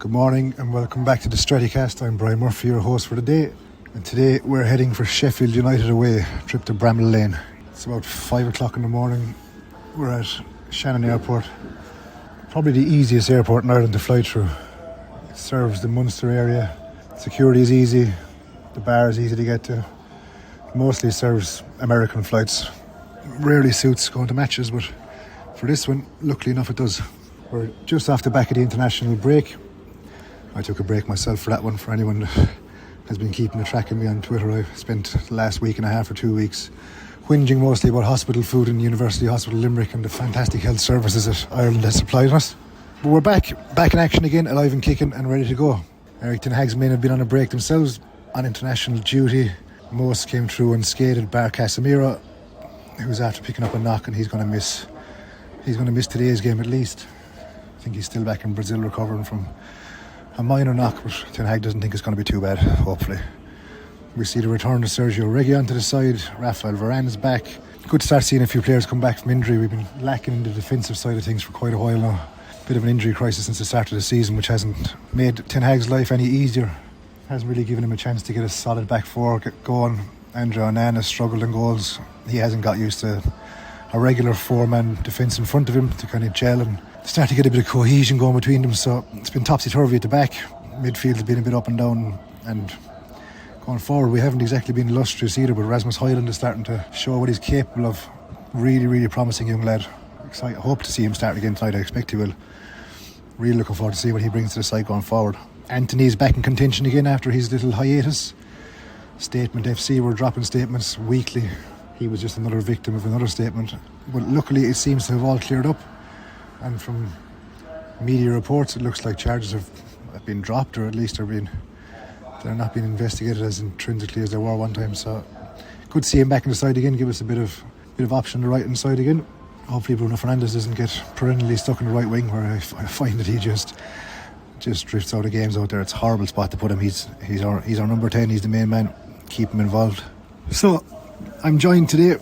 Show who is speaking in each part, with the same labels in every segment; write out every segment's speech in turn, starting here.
Speaker 1: Good morning and welcome back to the Strattycast. I'm Brian Murphy, your host for the day. And today we're heading for Sheffield United away, trip to Bramall Lane. It's about 5 o'clock in the morning. We're at Shannon Airport. Probably the easiest airport in Ireland to fly through. It serves the Munster area. Security is easy. The bar is easy to get to. Mostly serves American flights. Rarely suits going to matches, but for this one, luckily enough it does. We're just off the back of the international break. I took a break myself for that one. For anyone that has been keeping a track of me on Twitter, I've spent the last week and a half or 2 weeks whinging mostly about hospital food in University Hospital Limerick and the fantastic health services that Ireland has supplied us. But we're back in action again, alive and kicking and ready to go. Eric Ten Hag's men have been on a break themselves on international duty. Most came through unscathed, bar Casemiro, who's after picking up a knock, and he's going to miss today's game at least. I think he's still back in Brazil recovering from a minor knock, but Ten Hag doesn't think it's going to be too bad, hopefully. We see the return of Sergio Reguilon to the side. Rafael Varane's back. Good to start seeing a few players come back from injury. We've been lacking in the defensive side of things for quite a while now. Bit of an injury crisis since the start of the season, which hasn't made Ten Hag's life any easier. Hasn't really given him a chance to get a solid back four going. Andre Onana struggled in goals. He hasn't got used to a regular four-man defence in front of him to kind of gel and start to get a bit of cohesion going between them. So it's been topsy-turvy at the back. Midfield has been a bit up and down, and going forward we haven't exactly been illustrious either, but Rasmus Højlund is starting to show what he's capable of. Really, really promising young lad. I hope to see him start again tonight. I expect he will. Really looking forward to see what he brings to the side going forward. Anthony's back in contention again after his little hiatus. Statement FC were dropping statements weekly. He was just another victim of another statement. But luckily it seems to have all cleared up. And from media reports, it looks like charges have been dropped, or at least they're not being investigated as intrinsically as they were one time. So good to see him back in the side again, give us a bit of option on the right hand side again. Hopefully Bruno Fernandes doesn't get perennially stuck in the right wing, where I find that he just drifts out of games out there. It's a horrible spot to put him. He's our number 10. He's the main man. Keep him involved. So I'm joined today,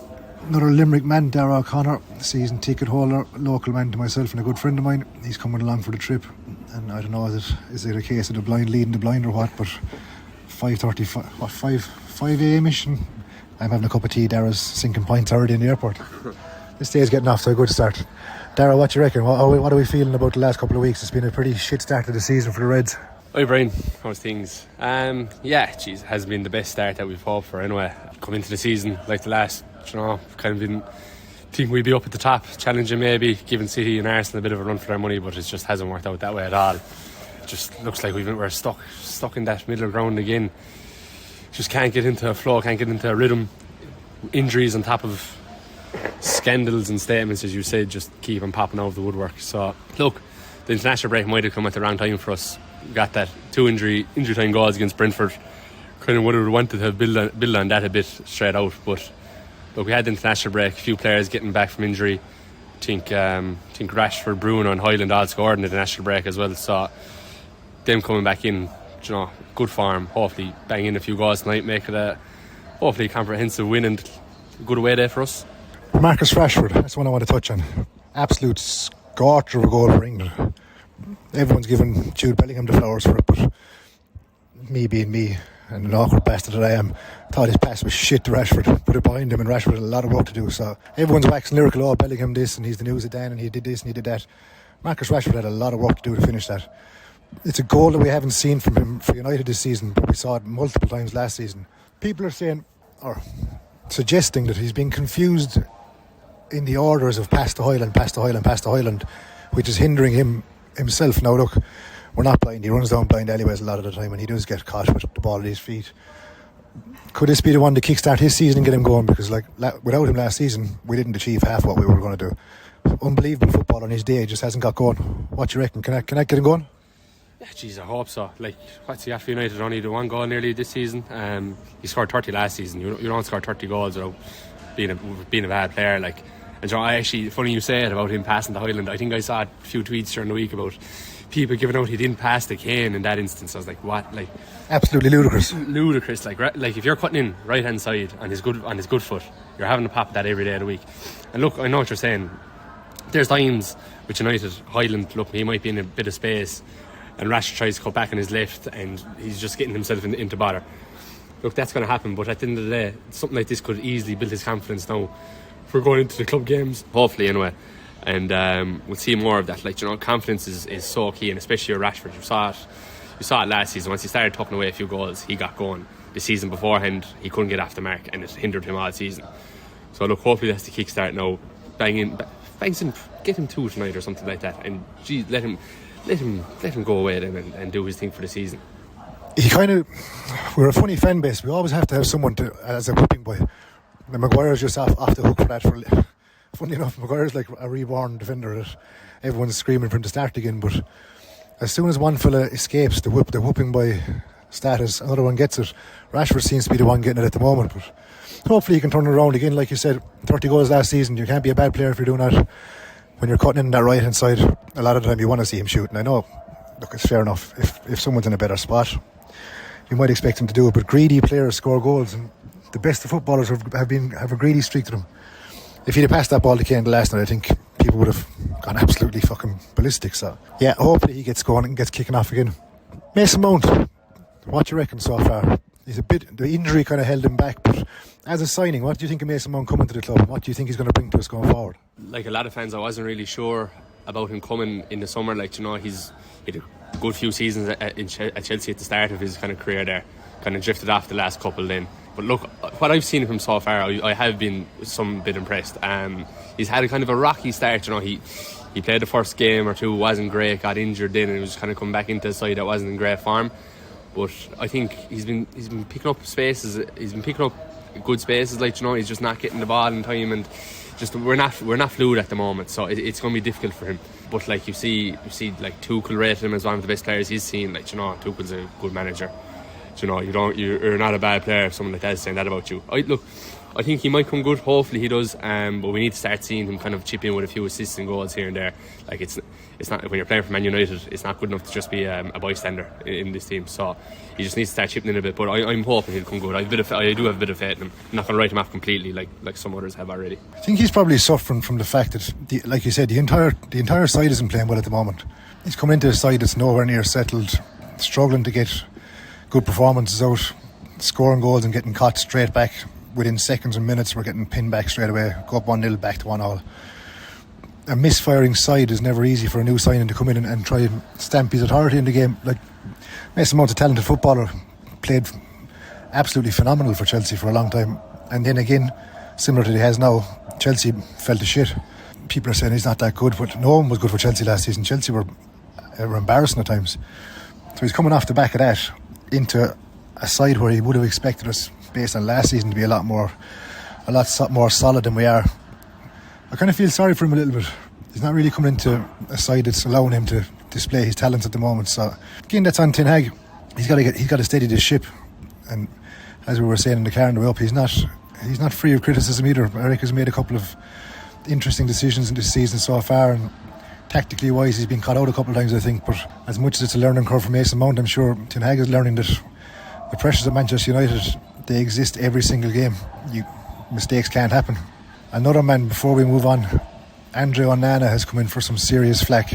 Speaker 1: another Limerick man, Darragh O'Connor, season ticket holder, local man to myself and a good friend of mine. He's coming along for the trip, and I don't know, is it a case of the blind leading the blind or what, but 5 a.m ish, and I'm having a cup of tea. Darragh's sinking pints already in the airport. This day is getting off to a good start. Darragh, what do you reckon? What are we feeling about the last couple of weeks? It's been a pretty shit start to the season for the Reds.
Speaker 2: Hi Brian, how's things? It has been the best start that we've hoped for anyway. Come into the season like the last, kind of been think we'd be up at the top, challenging maybe, giving City and Arsenal a bit of a run for their money, but it just hasn't worked out that way at all. It just looks like we're stuck in that middle ground again. Just can't get into a flow, can't get into a rhythm. Injuries on top of scandals and statements, as you said, just keep on popping out of the woodwork. So look, the international break might have come at the wrong time for us. We got that 2 injury time goals against Brentford. Kind of would have wanted to have build on that a bit straight out, but look, we had the international break, a few players getting back from injury. I think Rashford, Bruno and Højlund all scored in the international break as well, so them coming back in, good form, hopefully bang in a few goals tonight, make it a hopefully comprehensive win and a good away day for us.
Speaker 1: Marcus Rashford, that's one I want to touch on. Absolute scorcher of a goal for England. Everyone's giving Jude Bellingham the flowers for it, but me being me and an awkward bastard that I am, thought his pass was shit to Rashford, put it behind him, and Rashford had a lot of work to do. So everyone's waxing lyrical, oh, Bellingham this and he's the news of Dan and he did this and he did that. Marcus Rashford had a lot of work to do to finish that. It's a goal that we haven't seen from him for United this season, but we saw it multiple times last season. People are saying, or suggesting, that he's been confused in the orders of pass to Højlund, which is hindering himself. Now look, we're not blind, he runs down blind alleyways a lot of the time and he does get caught with the ball at his feet. Could this be the one to kickstart his season and get him going? Because without him last season we didn't achieve half what we were going to do. Unbelievable football on his day, just hasn't got going. What do you reckon? Can I get him going?
Speaker 2: Yeah, jeez, I hope so. What's he at for United? Only the 1 goal nearly this season. He scored 30 last season. You don't score 30 goals without being a bad player. And I actually, funny you say it about him passing to Højlund. I think I saw a few tweets during the week about people giving out he didn't pass to Kane in that instance. I was like, what?
Speaker 1: Absolutely ludicrous.
Speaker 2: Ludicrous. Like if you're cutting in right hand side on his good foot, you're having to pop that every day of the week. And look, I know what you're saying. There's times with United, Højlund, look, he might be in a bit of space. and Rashford tries to cut back on his left, and he's just getting himself into bother. Look, that's going to happen, but at the end of the day, something like this could easily build his confidence now for going into the club games, hopefully anyway. And we'll see more of that. Like, you know, confidence is so key, and especially with Rashford. You saw it last season. Once he started tucking away a few goals, he got going. The season beforehand, he couldn't get off the mark, and it hindered him all season. So look, hopefully that's the kickstart now. Get him two tonight or something like that, and geez, let him go away then and do his thing for the season.
Speaker 1: We're a funny fan base. We always have to have someone as a whipping boy. And Maguire's just off the hook for that. Funny enough, Maguire's like a reborn defender that everyone's screaming for him to start again. But as soon as one fella escapes the whooping boy status, another one gets it. Rashford seems to be the one getting it at the moment, but hopefully he can turn it around again. Like you said, 30 goals last season. You can't be a bad player if you're doing that. When you're cutting in that right hand side, a lot of the time you want to see him shoot. And I know, look, it's fair enough. If someone's in a better spot, you might expect him to do it. But greedy players score goals, and the best of footballers have a greedy streak to them. If he'd have passed that ball to Kane last night, I think people would have gone absolutely fucking ballistic. So yeah, hopefully he gets going and gets kicking off again. Mason Mount, what do you reckon so far? The injury kind of held him back, but as a signing, what do you think of Mason Mount coming to the club? What do you think he's going to bring to us going forward?
Speaker 2: Like a lot of fans, I wasn't really sure about him coming in the summer. Like, you know, he had a good few seasons at Chelsea at the start of his kind of career there. Kind of drifted off the last couple then. But look, what I've seen of him so far, I have been some bit impressed. He's had a kind of a rocky start. You know, he played the first game or two, wasn't great, got injured then, and he was kind of coming back into a side that wasn't in great form. But I think he's been picking up spaces. He's been picking up good spaces. Like, you know, he's just not getting the ball in time, and just we're not fluid at the moment. So it's going to be difficult for him. But like you see, like Tuchel rated him as one of the best players he's seen. Like, you know, Tuchel's a good manager. You know, you're not a bad player if someone like that is saying that about you. I think he might come good. Hopefully he does. But we need to start seeing him kind of chip in with a few assists and goals here and there. Like, it's not, when you're playing for Man United, it's not good enough to just be a bystander in this team. So he just needs to start chipping in a bit. But I'm hoping he'll come good. I do have a bit of faith in him. I'm not going to write him off completely like some others have already.
Speaker 1: I think he's probably suffering from the fact that, like you said, the entire side isn't playing well at the moment. He's come into a side that's nowhere near settled, struggling to get good performances out, scoring goals and getting caught straight back within seconds and minutes. We're getting pinned back straight away, go up 1-0, back to 1-1. A misfiring side is never easy for a new signing to come in and try and stamp his authority in the game. Like, Mason Mount's a talented footballer, played absolutely phenomenal for Chelsea for a long time, and then again, similar to he has now, Chelsea fell to shit. People are saying he's not that good, but no one was good for Chelsea last season. Chelsea were embarrassing at times. So he's coming off the back of that into a side where he would have expected us, based on last season, to be a lot more solid than we are. I kind of feel sorry for him a little bit. He's not really coming into a side that's allowing him to display his talents at the moment. So again, that's on Ten Hag. He's got to steady this ship. And as we were saying in the car on the way up, he's not free of criticism either. Eric has made a couple of interesting decisions in this season so far, and tactically wise, he's been caught out a couple of times, I think. But as much as it's a learning curve for Mason Mount, I'm sure Ten Hag is learning that the pressures at Manchester United, they exist every single game. Mistakes can't happen. Another man, before we move on, Andre Onana has come in for some serious flack,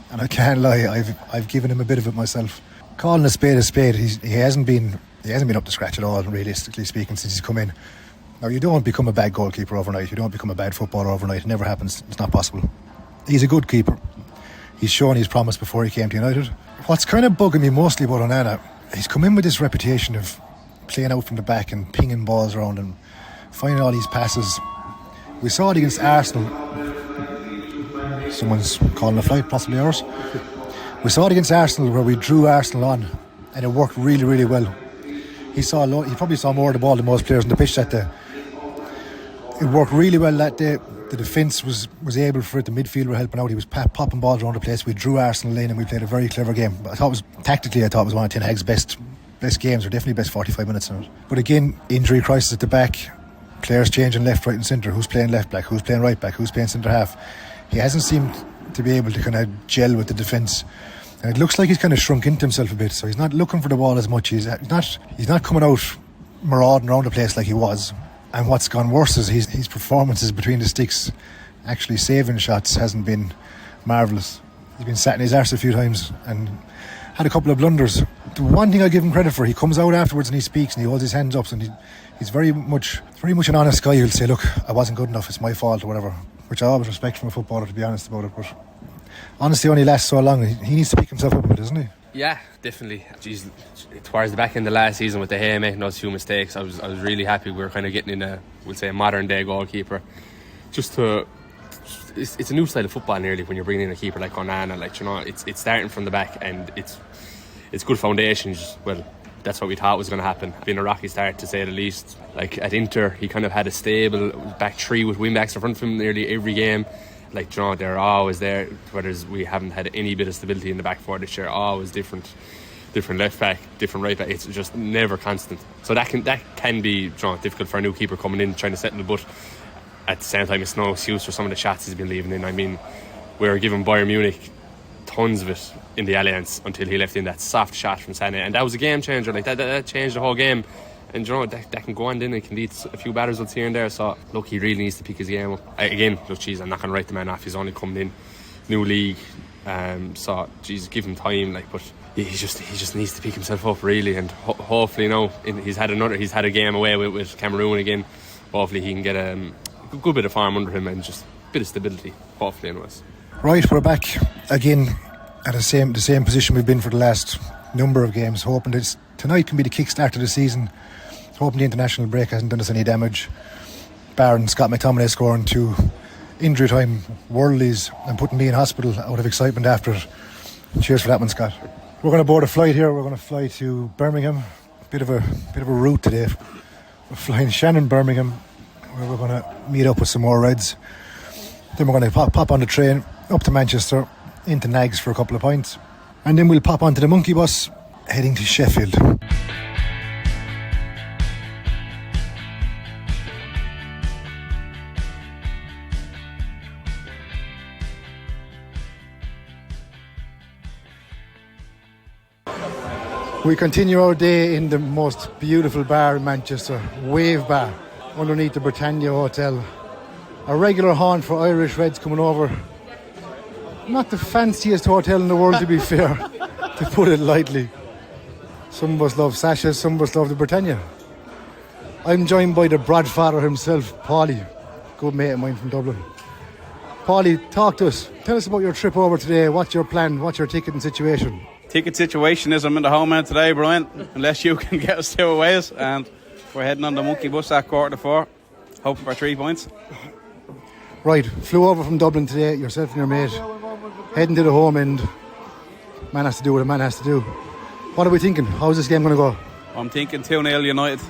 Speaker 1: and I can't lie, I've given him a bit of it myself. Calling a spade, he hasn't been up to scratch at all, realistically speaking, since he's come in. Now, you don't become a bad goalkeeper overnight. You don't become a bad footballer overnight. It never happens. It's not possible. He's a good keeper. He's shown his promise before he came to United. What's kind of bugging me mostly about Onana, he's come in with this reputation of playing out from the back and pinging balls around and finding all these passes. We saw it against Arsenal. Someone's calling a flight, possibly ours. We saw it against Arsenal, where we drew Arsenal on, and it worked really, really well. He probably saw more of the ball than most players on the pitch that day. It worked really well that day. The defence was able for it. The midfield were helping out. He was popping balls around the place. We drew Arsenal in and we played a very clever game. But I thought it was one of Ten Hag's best games, or definitely best 45 minutes in it. But again, injury crisis at the back, players changing left, right and centre. Who's playing left back, who's playing right back, who's playing centre half. He hasn't seemed to be able to kind of gel with the defence. And it looks like he's kind of shrunk into himself a bit. So he's not looking for the ball as much. He's not coming out marauding around the place like he was. And what's gone worse is his performances between the sticks, actually saving shots, hasn't been marvellous. He's been sat in his arse a few times and had a couple of blunders. The one thing I give him credit for, he comes out afterwards and he speaks and he holds his hands up, and he's very much an honest guy. He'll say, look, I wasn't good enough, it's my fault or whatever, which I always respect from a footballer, to be honest about it. But honestly, only lasts so long. He needs to pick himself up a bit, doesn't he?
Speaker 2: Yeah, definitely. Jeez, towards the back end of last season with the hay making those few mistakes, I was really happy we were kind of getting in a modern day goalkeeper. It's a new style of football nearly when you're bringing in a keeper like Onana. Like, you know, it's starting from the back, and it's good foundations. Well, that's what we thought was going to happen. Been a rocky start, to say the least. Like at Inter, he kind of had a stable back three with wing backs in front of him nearly every game. Like, you know, they're always there. Whereas we haven't had any bit of stability in the back four this year. Always different left back, different right back. It's just never constant. So that can be, you know, difficult for a new keeper coming in trying to settle. But at the same time, it's no excuse for some of the shots he's been leaving in. I mean, we were giving Bayern Munich tons of it in the Allianz until he left in that soft shot from Sané, and that was a game changer. Like that changed the whole game. And you know, that can go on then, it can lead to a few bad results here and there. So look, he really needs to pick his game up. Again, look, geez, I'm not going to write the man off. He's only coming in, new league, so geez, give him time. Like, but he just needs to pick himself up really, and hopefully, you know, he's had a game away with Cameroon again. Hopefully he can get a good bit of form under him and just a bit of stability. Hopefully, anyways.
Speaker 1: Right, we're back again at the same position we've been for the last number of games, hoping that tonight can be the kick-start to the season. Hoping the international break hasn't done us any damage, barring Scott McTominay scoring 2 injury time worldlies and putting me in hospital out of excitement after it. Cheers for that one, Scott. We're going to board a flight here. We're going to fly to Birmingham. Bit of a route today. We're flying Shannon, Birmingham, where we're going to meet up with some more Reds. Then we're going to pop on the train up to Manchester, into Nags for a couple of pints, and then we'll pop onto the monkey bus heading to Sheffield. We continue our day in the most beautiful bar in Manchester, Wave Bar, underneath the Britannia Hotel. A regular haunt for Irish Reds coming over. Not the fanciest hotel in the world, to be fair, to put it lightly. Some of us love Sasha, some of us love the Britannia. I'm joined by the Bradfather himself, Paulie, good mate of mine from Dublin. Paulie, talk to us. Tell us about your trip over today. What's your plan? What's your ticketing situation?
Speaker 3: Ticket situation is I'm in the home end today, Brian, unless you can get us 2 aways, and we're heading on the monkey bus at 3:45, hoping for 3 points.
Speaker 1: Right, flew over from Dublin today, yourself and your mate, heading to the home end. Man has to do what a man has to do. What are we thinking? How's this game going to go?
Speaker 3: I'm thinking 2-0 United.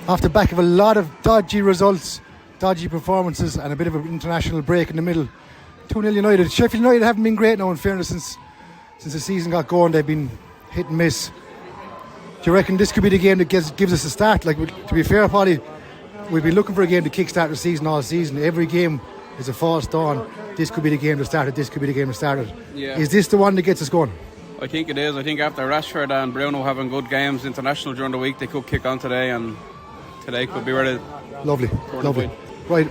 Speaker 1: Off the back of a lot of dodgy results, dodgy performances, and a bit of an international break in the middle, 2-0 United. Sheffield United haven't been great now, in fairness, since the season got going. They've been hit and miss. Do you reckon this could be the game that gives us a start? Like, to be fair, Paddy, we've been looking for a game to kick-start the season all season. Every game is a false dawn. This could be the game to start it. This could be the game to start it.
Speaker 3: Yeah.
Speaker 1: Is this the one that gets us going?
Speaker 3: I think it is. I think after Rashford and Bruno having good games international during the week, they could kick on today, and today could be where they...
Speaker 1: Lovely. Right,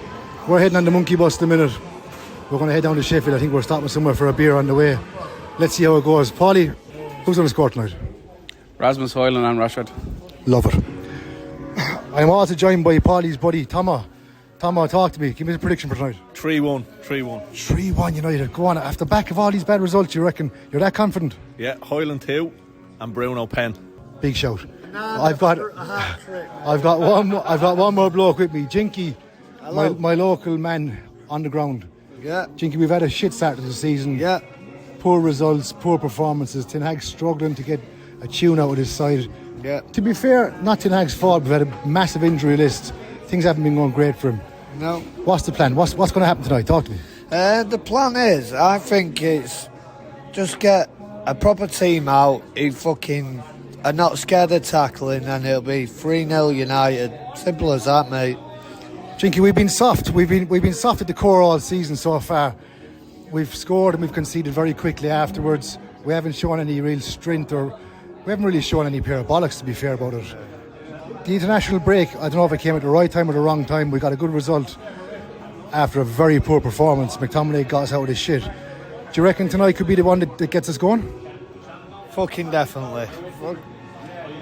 Speaker 1: we're heading on the monkey bus in a minute. We're going to head down to Sheffield. I think we're stopping somewhere for a beer on the way. Let's see how it goes. Paulie, who's going to score tonight?
Speaker 3: Rasmus Højlund and Rashford.
Speaker 1: Love it. I'm also joined by Paulie's buddy, Tomo. Tomo, talk to me. Give me a prediction for tonight.
Speaker 4: 3-1.
Speaker 1: 3-1 United. Go on. After back of all these bad results, you reckon you're that confident?
Speaker 4: Yeah, Højlund 2 and Bruno pen.
Speaker 1: Big shout. I've got one more bloke with me. Jinky, my local man on the ground.
Speaker 5: Yeah.
Speaker 1: Jinky, we've had a shit start to the season.
Speaker 5: Yeah.
Speaker 1: Poor results, poor performances. Ten Hag's struggling to get a tune out of his side.
Speaker 5: Yeah.
Speaker 1: To be fair, not Ten Hag's fault. We've had a massive injury list. Things haven't been going great for him.
Speaker 5: No.
Speaker 1: What's the plan? What's going to happen tonight? Talk to me.
Speaker 5: The plan is, I think it's just get a proper team out who fucking are not scared of tackling, and it'll be 3-0 United. Simple as that, mate.
Speaker 1: Jinky, we've been soft. We've been soft at the core all season so far. We've scored and we've conceded very quickly afterwards. We haven't shown any real strength, or we haven't really shown any parabolics, to be fair about it. The international break, I don't know if it came at the right time or the wrong time. We got a good result after a very poor performance. McTominay got us out of his shit. Do Do you reckon tonight could be the one that gets us going?
Speaker 5: Fucking definitely.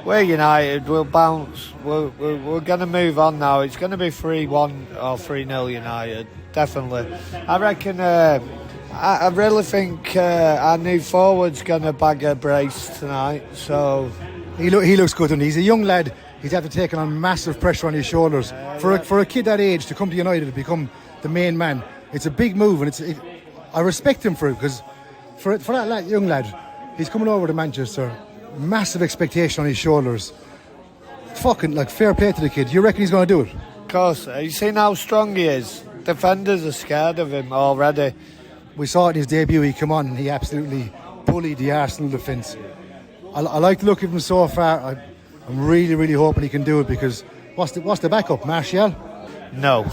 Speaker 5: We're United. We'll bounce. We're going to move on now. It's going to be 3-1 or 3-0 United. Definitely. I reckon. I really think our new forward's going to bag a brace tonight. So
Speaker 1: he looks good, and he's a young lad. He's after taking on massive pressure on his shoulders. For a kid that age to come to United to become the main man, it's a big move, and I respect him for it, because for that young lad, he's coming over to Manchester, massive expectation on his shoulders. Fucking fair play to the kid. You reckon he's going to do it?
Speaker 5: Of course. You seen how strong he is? Defenders are scared of him already.
Speaker 1: We saw it in his debut. He came on and he absolutely bullied the Arsenal defence. I like the look of him so far. I'm really, really hoping he can do it, because what's the backup? Martial?
Speaker 5: No.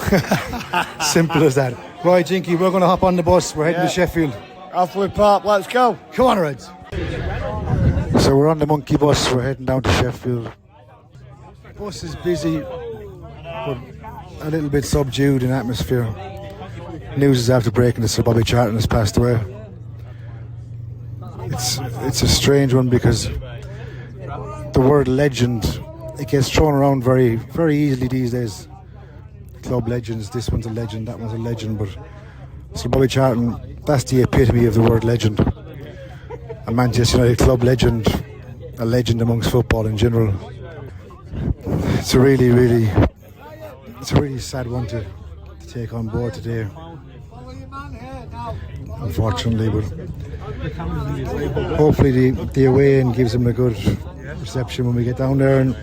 Speaker 1: Simple as that. Right, Jinky, we're going to hop on the bus. We're heading to Sheffield.
Speaker 5: Off we pop. Let's go.
Speaker 1: Come on, Reds. So we're on the monkey bus. We're heading down to Sheffield. The bus is busy, but a little bit subdued in atmosphere. News is after breaking that Sir Bobby Charlton has passed away. It's a strange one, because the word legend, it gets thrown around very, very easily these days. Club legends, this one's a legend, that one's a legend, but Sir Bobby Charlton, that's the epitome of the word legend. A Manchester United club legend, a legend amongst football in general. It's a really sad one to take on board today, unfortunately, but hopefully the away end gives him a good reception when we get down there, and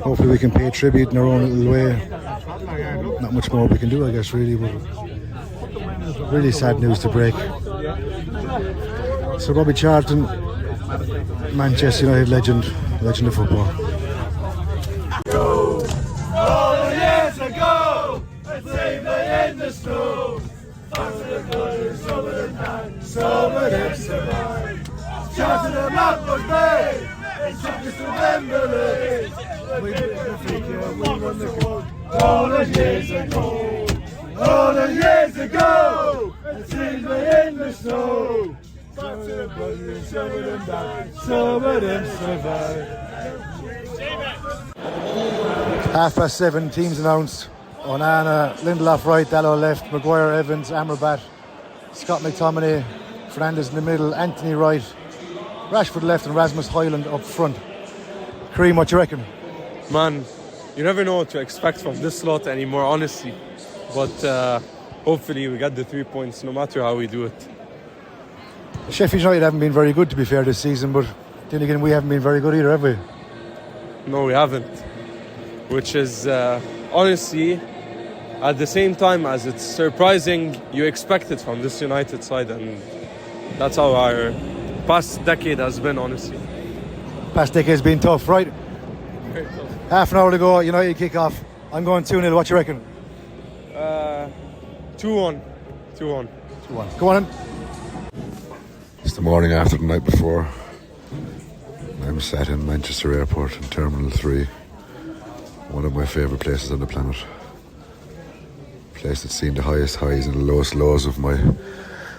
Speaker 1: hopefully we can pay tribute in our own little way. Not much more we can do, I guess, really, but really sad news to break. So Bobby Charlton, Manchester United legend of football.
Speaker 6: All the years ago, it seemed they in the snow. Some of them died, some of them died, some of them survived. Charlton and Mount was made, it took us to Wembley. All the years ago, all the years ago, it seemed they in the snow. Some of them died, some of them died, some of them survived.
Speaker 1: 7:30, teams announced. Onana, Lindelof right, Dalot left, Maguire, Evans, Amrabat, Scott McTominay, Fernandes in the middle, Anthony right, Rashford left, and Rasmus Højlund up front. Kareem, what you reckon?
Speaker 2: Man, you never know what to expect from this slot anymore, honestly. But hopefully we get the 3 points no matter how we do it.
Speaker 1: Sheffield United haven't been very good, to be fair, this season, but then again we haven't been very good either, have we?
Speaker 2: No, we haven't. Which is honestly, at the same time as it's surprising, you expect it from this United side, and that's how our past decade has been, honestly.
Speaker 1: Past decade's been tough, right?
Speaker 2: Very tough.
Speaker 1: Half an hour to go, United kick off. I'm going 2-0, what you reckon?
Speaker 2: 2-1. 2-1.
Speaker 1: 2-1. Go on in.
Speaker 7: It's the morning after the night before. I'm sat in Manchester Airport in Terminal 3. One of my favourite places on the planet. A place that's seen the highest highs and the lowest lows of my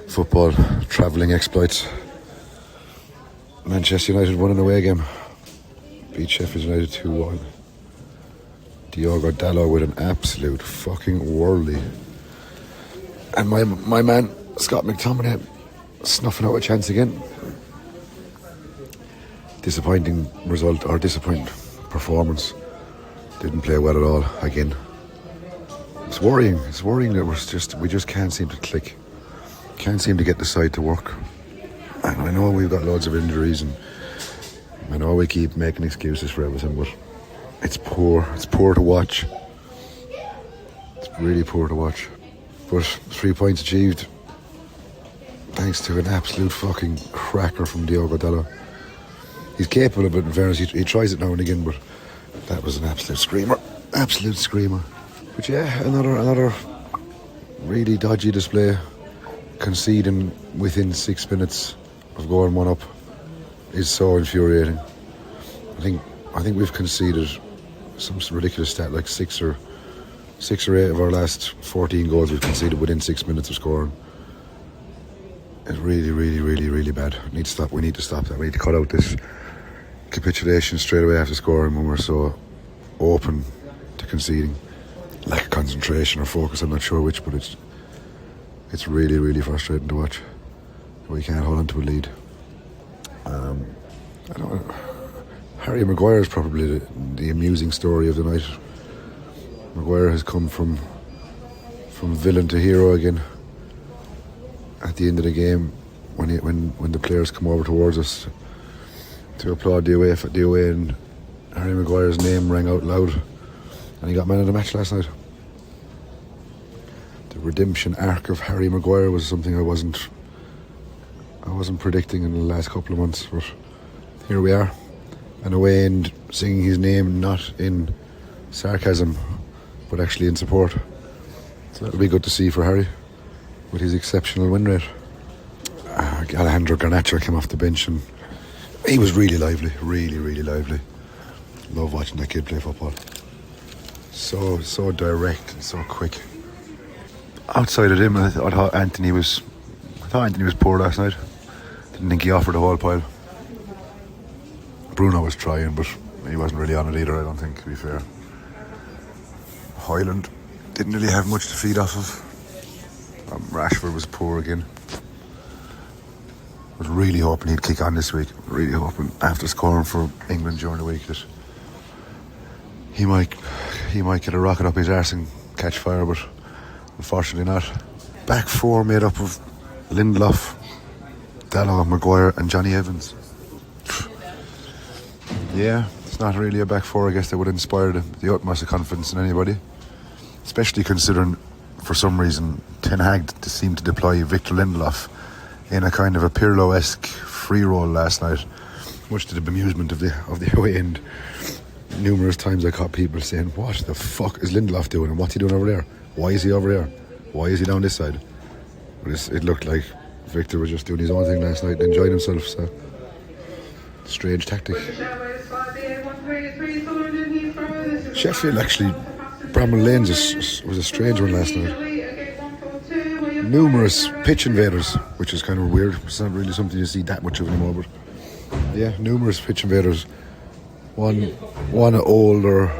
Speaker 7: football travelling exploits. Manchester United won an away game. Beat Sheffield United 2-1. Diogo Dalot with an absolute fucking worldie. And my man, Scott McTominay, snuffing out a chance again. Disappointing result, or disappointing performance. Didn't play well at all again. It's worrying that we just can't seem to click. Can't seem to get the side to work. And I know we've got loads of injuries, and I know we keep making excuses for everything, but it's poor to watch. It's really poor to watch. But 3 points achieved thanks to an absolute fucking cracker from Diogo Dalot. He's capable of it, in fairness. He tries it now and again, but that was an absolute screamer. Absolute screamer. But yeah, another really dodgy display. Conceding within 6 minutes of going one up is so infuriating. I think we've conceded some ridiculous stat, like six or 8 of our last 14 goals we've conceded within 6 minutes of scoring. is really, really, really, really bad. We need to stop that. We need to cut out this capitulation straight away after scoring when we're so open to conceding. Lack of concentration or focus, I'm not sure which, but it's really, really frustrating to watch. We can't hold on to a lead. I don't know. Harry Maguire is probably the amusing story of the night. Maguire has come from villain to hero again. At the end of the game, when the players come over towards us to applaud the away, and Harry Maguire's name rang out loud, and he got man of the match last night. The redemption arc of Harry Maguire was something I wasn't predicting in the last couple of months, but here we are. An away end singing his name not in sarcasm, but actually in support. So that'll be good to see for Harry with his exceptional win rate. Alejandro Garnacho came off the bench and he was really lively, really, really lively. Love watching that kid play football. So direct and so quick. Outside of him, I thought Anthony was poor last night. Didn't think he offered a whole pile. Bruno was trying, but he wasn't really on it either, I don't think, to be fair. Hoyland didn't really have much to feed off of. Rashford was poor again. Was really hoping he'd kick on this week. Really hoping after scoring for England during the week that he might get a rocket up his arse and catch fire, but unfortunately not. Back four made up of Lindelof, Dalot, Maguire and Johnny Evans. Yeah, it's not really a back four, I guess, that would inspire the utmost of confidence in anybody. Especially considering, for some reason, Ten Hag seemed to deploy Victor Lindelof in a kind of a Pirlo-esque free roll last night, much to the bemusement of the away end. Numerous times I caught people saying, "What the fuck is Lindelof doing? And what's he doing over there? Why is he over there? Why is he down this side?" But it looked like Victor was just doing his own thing last night and enjoying himself. So, strange tactic. Sheffield actually, Bramall Lane was a strange one last night. Numerous pitch invaders, which is kind of weird. It's not really something you see that much of anymore, but yeah, numerous pitch invaders. One older,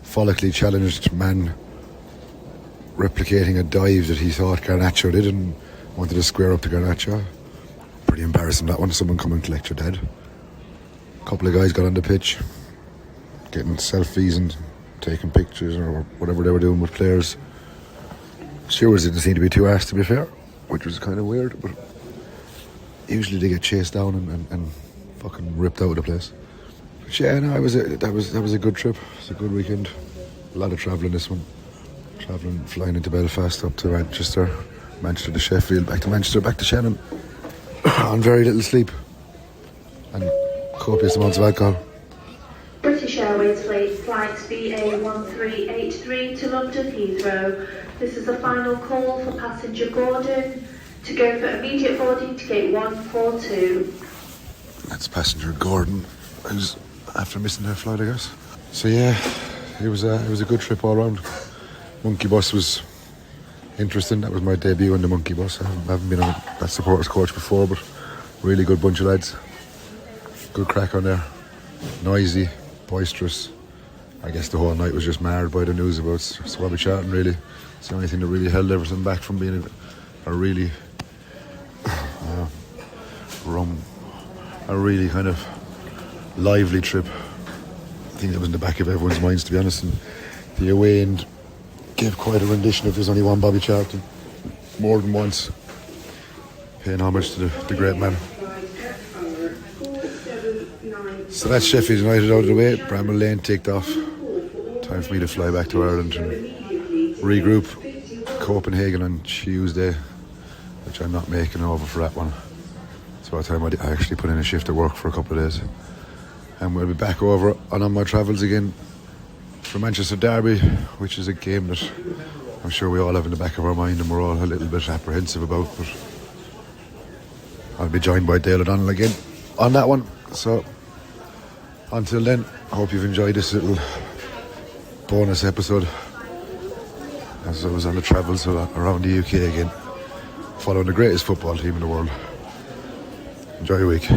Speaker 7: follically challenged man replicating a dive that he thought Garnacho did and wanted to square up to Garnacho. Pretty embarrassing, that one. Someone come and collect your dad. A couple of guys got on the pitch, getting selfies and taking pictures or whatever they were doing with players. Stewards didn't seem to be too arsed, to be fair, which was kind of weird, but usually they get chased down and fucking ripped out of the place. But yeah, no, that was a good trip. It's a good weekend. A lot of travelling this one. Flying into Belfast, up to Manchester to Sheffield, back to Manchester, back to Shannon, on very little sleep and copious amounts of alcohol.
Speaker 8: British Airways flights BA1383 to London Heathrow. This is the final call for passenger Gordon to go for immediate boarding to gate 142.
Speaker 7: That's passenger Gordon, who's after missing her flight, I guess. So yeah, it was a good trip all round. Monkey bus was interesting. That was my debut on the monkey bus. I haven't been on that supporters coach before, but really good bunch of lads. Good crack on there. Noisy, boisterous. I guess the whole night was just marred by the news about Swabby Charlton, really. It's the only thing that really held everything back from being a really kind of lively trip. I think that was in the back of everyone's minds, to be honest. And the away end gave quite a rendition of There's Only One Bobby Charlton, more than once, paying homage to the great man. So that's Sheffield United out of the way. Bramall Lane ticked off. Time for me to fly back to Ireland and regroup. Copenhagen on Tuesday, which I'm not making over for that one. So by the time I actually put in a shift at work for a couple of days. And we'll be back over and on my travels again for Manchester Derby, which is a game that I'm sure we all have in the back of our mind and we're all a little bit apprehensive about, but I'll be joined by Dale O'Donnell again on that one. So until then, I hope you've enjoyed this little bonus episode as I was on the travels around the UK again. following the greatest football team in the world. Enjoy your week.